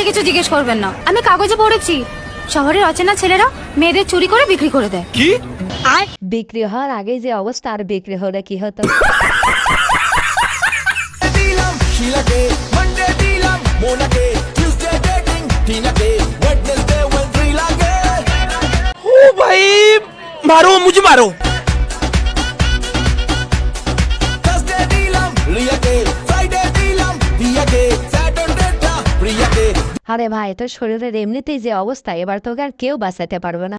কিছু জিজ্ঞেস করবেন না। আমি কাগজে পড়েছি শহরের অচেনা ছেলেরা মেয়েদের চুরি করে বিক্রি করে দেয়। কি? আর বিক্রি হওয়ার আগে যে অবস্থা, আর বিক্রি হলে কি হতো? ओ भाई मारो मुझे मारो। আরে ভাই, তোর শরীরের এমনিতেই যে অবস্থা, এবার তোকে আর কেউ বাঁচাতে পারবে না।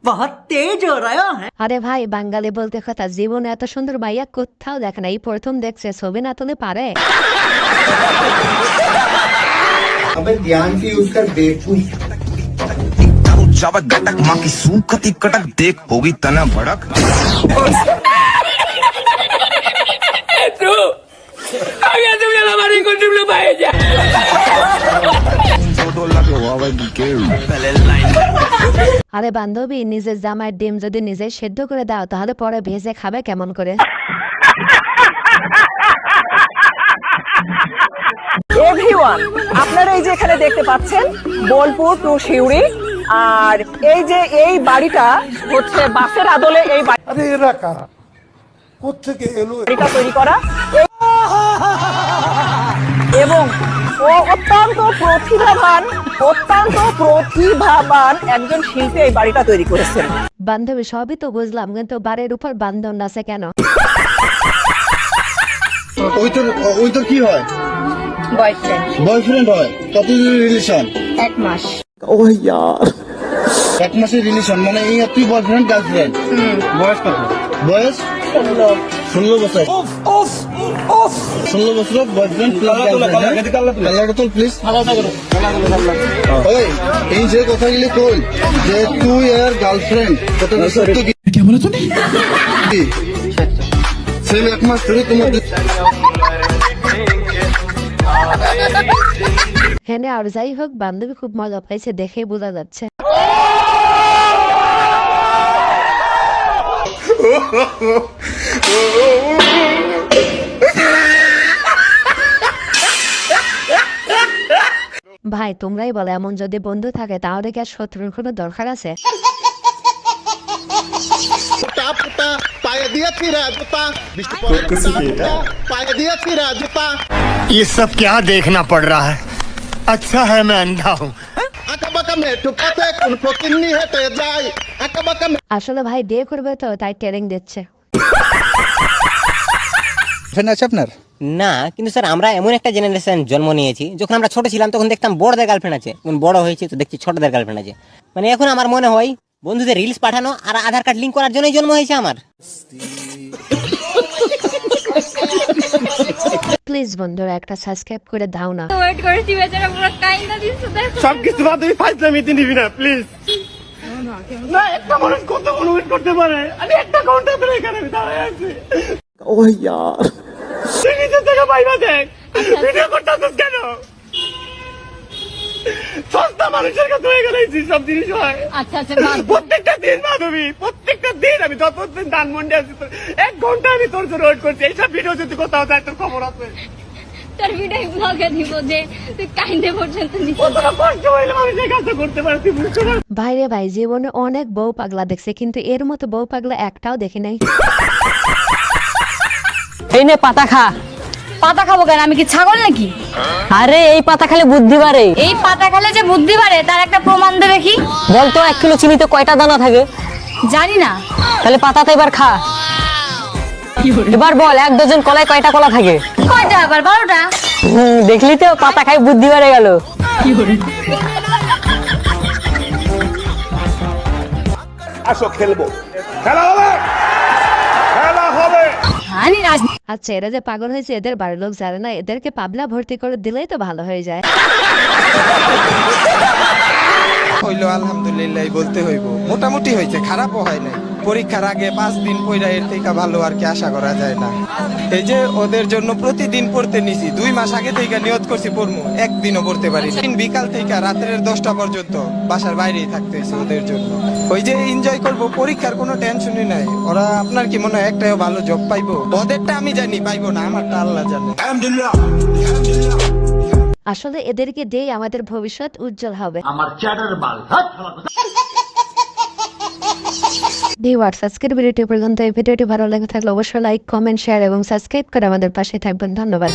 बहुत तेज हो रहा है। আরে ভাই, বাঙালি বলতে কথা, জীবনে এত সুন্দর মাইয়া কোথাও দেখে না, এই প্রথম দেখছে। ছবি না তুলে পারে? अबे ध्यान से यूज कर बेवकूफ। जावत गटक माँ की सूखती कटक देख होगी तना भड़क। আরে বান্ধবী, নিজের জামার ডিম যদি নিজে সেদ্ধ করে দাও, তাহলে পরে ভেজে খাবে কেমন করে? এভরিওয়ান, আপনারা এই যে এখানে দেখতে পাচ্ছেন বোলপুর টু সিউড়ি, আর এই যে এই বাড়িটা হচ্ছে বাসের আদলে এই বাড়িটা তৈরি করা, এবং ও অত্যন্ত প্রতিভাবান একজন শিল্পী এই বাড়িটা তৈরি করেছেন। বান্ধবী, সবই তো বুঝলাম, কিন্তু বাড়ির উপর বান্ধন আছে কেন? ওই তো কি হয়? বয়ফ্রেন্ড হয়। কতদিন রিলেশন? 1 মাস। ও यार, 1 মাসের রিলেশন মানে এই তুই বয়ফ্রেন্ড গার্লফ্রেন্ড? বয়স কত? বয়স 16 বছর। 16 বছর বয়ফ্রেন্ড প্লাস গার্লফ্রেন্ড। কালারটা তো প্লিজ ওই এই যে কথাগুলি কই যে তুই আর গার্লফ্রেন্ড, কথাটা সত্য কি? क्या बोला तूने? সেম 1 মাস ধরে তোমাদের হ্যাঁ, আর যাই হোক, বান্ধবী খুব মজা পাইছে, দেখেই বোঝা যাচ্ছে। ভাই, তোমরাই বলো, এমন যদি বন্ধু থাকে তাহলে কি আর শত্রুর কোনো দরকার আছে? ये सब क्या देखना पड़ रहा है? अच्छा है मैं अंधा हूँ। আসলে ভাই বিয়ে করবে তো, তাই ট্রেনিং দিচ্ছে। আছে আপনার? না, কিন্তু স্যার আমরা এমন একটা জেনারেশন জন্ম নিয়েছি, যখন আমরা ছোট ছিলাম তখন দেখতাম বড়দের গার্লফ্রেন্ড আছে, এখন বড় হয়েছে তো দেখছি ছোটদের গার্লফ্রেন্ড আছে। মানে এখন আমার মনে হয় বন্ধুদের রিলস পাঠানো আর আধার কার্ড লিংক করার জন্যই জন্ম হয়েছে আমার। প্লিজ বন্ধুরা, একটা সাবস্ক্রাইব করে দাও না। ওয়েট করেছি, বেচারা পুরো কাইন্দা দিচ্ছে। सब किस बात में फाइजलामी निबी ना প্লিজ। না, একটা মানুষ কত ওয়েট করতে পারে? আমি একটা ঘন্টা ধরে এখানে দাঁড়ায় আছি। ও यार, তুই নিজে থেকে বাইবা দেখ, ভিডিও করতেছিস কেন? সস্তা মানুষের কাছে হয়ে গেছে সব জিনিস হয়। আচ্ছা প্রত্যেকটা দিন মাধবী, প্রত্যেকটা দিন আমি যতদিন ধানমন্ডি আছি 1 ঘন্টা আমি তোর জন্য ওয়েট করছি। এইসব ভিডিও যদি কোথাও যায় তোর খবর আছে। তোর ভিডিও ব্লগে দিব যে তুই কাইন্দে পর্যন্ত নিছিস। কতটা কষ্ট হইলে মানুষ এই কাজটা করতে পারে, তুই বুঝতে পারছিস? ভাইরে ভাই, জীবনে অনেক বউ পাগলা দেখছে, কিন্তু এর মতো বউ পাগলা একটাও দেখি নাই। এই নে পাতা খা। পাতা খাবো কেন? আমি কি ছাগল নাকি? আরে এই পাতা খেলে বুদ্ধি বাড়ে। এই পাতা খেলে যে বুদ্ধি বাড়ে তার একটা প্রমাণ দে দেখি। বলতো 1 কিলো চিনিতে কয়টা দানা থাকে? জানি না। তাহলে পাতাতে এবার খা। এবার বল 1 ডজন কলায় কয়টা কলা থাকে? কয়টা? আবার 12টা। দেখলি তো, পাতা খাই বুদ্ধি বেড়ে গেল। আসো খেলবো, খেলা হবে, খেলা হবে। জানি না। আচ্ছা, এরা যে পাগল হয়েছে এদের বাড়ির লোক জানে না, এদেরকে পাবলা ভর্তি করে দিলেই তো ভালো হয়ে যায়। হইলো আলহামদুলিল্লাহ বলতে হইব, মোটামুটি হয়েছে, খারাপও হয় নাই। পরীক্ষার আগে 5 দিন পড়া এর থেকে ভালো আর কি আশা করা যায় না। এই যে ওদের জন্য প্রতিদিন পড়তে নিছি, 2 মাস আগে থেকে নিয়ত করছি পড়মু, একদিনও পড়তে পারি। বিকাল থেকে রাতের 10টা পর্যন্ত বাসার বাইরেই থাকতেছে ওদের জন্য। ওই যে এনজয় করব, পরীক্ষার কোনো টেনশনই নাই। ওরা আপনার কি মনে হয় একটাও ভালো জব পাইবো? ওদেরটা আমি জানি পাইবো না, আমারটা আল্লাহ জানে। আসলে এদেরকে দিয়ে আমাদের ভবিষ্যৎ উজ্জ্বল হবে। ভিউয়ার্স, আজকের ভিডিওটি পর্যন্ত। এই ভিডিওটি ভালো লেগে থাকলে অবশ্যই লাইক, কমেন্ট, শেয়ার এবং সাবস্ক্রাইব করে আমাদের পাশে থাকবেন। ধন্যবাদ।